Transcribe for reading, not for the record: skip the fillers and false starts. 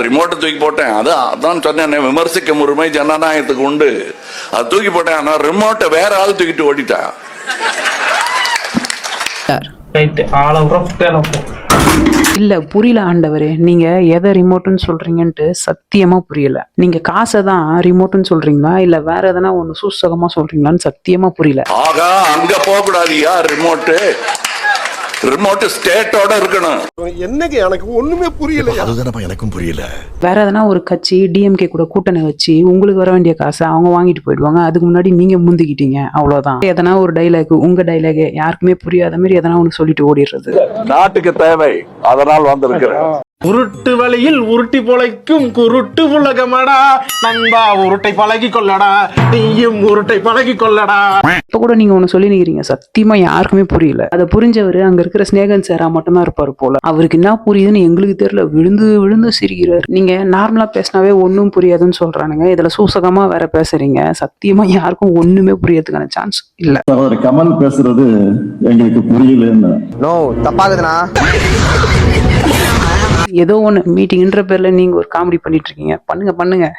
ரிமோட்டை தூக்கி போட்டேன். அதான் சொன்னேன், விமர்சிக்க உரிமை ஜனநாயகத்துக்கு உண்டு. அது தூக்கி போட்டேன். ஆனா ரிமோட்டை வேற ஆள் தூக்கிட்டு ஓடிட்டா. இல்ல புரியல ஆண்டவரே, நீங்க எதை ரிமோட்னு சொல்றீங்கன்ட்டு சத்தியமா புரியல. நீங்க காசை தான் ரிமோட்னு சொல்றீங்களா இல்ல வேற எதனா ஒண்ணு சூசகமா சொல்றீங்களான்னு சத்தியமா புரியல. ஆகா, அங்க போக கூடாதுயா. ரிமோட் ஸ்டேட்டோட இருக்கணும். என்னங்க எனக்கு ஒண்ணுமே புரியல. அதுதானப்பா எனக்கும் புரியல. வேற எதனா ஒரு கட்சி டிஎம்கே கூட கூட்டணி வச்சு உங்களுக்கு வர வேண்டிய காசை அவங்க வாங்கிட்டு போயிடுவாங்க. அதுக்கு முன்னாடி நீங்க முந்திக்கிட்டீங்க, அவ்வளவுதான். எதனா ஒரு டைலாக், உங்க டைலாக் யாருக்குமே புரியாத மாதிரி எதனா ஒண்ணு சொல்லிட்டு ஓடிடுறது நாட்டுக்கு தேவை. அதனால் வந்திருக்கிறேன். உருட்டு வழியில் உருட்டி பொழைக்கும் குருட்டு உலகமடா நண்பா, உருட்டை பழகி கொள்ளடா, நீயும் உருட்டை பழகி கொள்ளடா. இப்ப கூட நீங்க ஒண்ணு சொல்லி நிக்கிறீங்க, சத்தியமா யாருக்குமே புரியல. அதை புரிஞ்சவரு அங்க இருக்கிற ஸ்நேகன் சாரா மட்டும்தான் இருப்பாரு போல. அவருக்கு என்ன புரியுதுன்னு எங்களுக்கு தெரியல. விழுந்து விழுந்து சிரிக்கிறார். நீங்க நார்மலா பேசினாவே ஒன்னும் புரியாதுன்னு சொல்றானுங்க, இதுல சூசகமா வேற பேசுறீங்க. சத்தியமா யாருக்கும் ஒண்ணுமே புரியறதுக்கான சான்ஸ் இல்ல. கமல் பேசுறது எங்களுக்கு புரியலன்னு தப்பாகுதுண்ணா. ஏதோ ஒண்ணு மீட்டிங்ன்ற பேர்ல நீங்க ஒரு காமெடி பண்ணிட்டு இருக்கீங்க. பண்ணுங்க.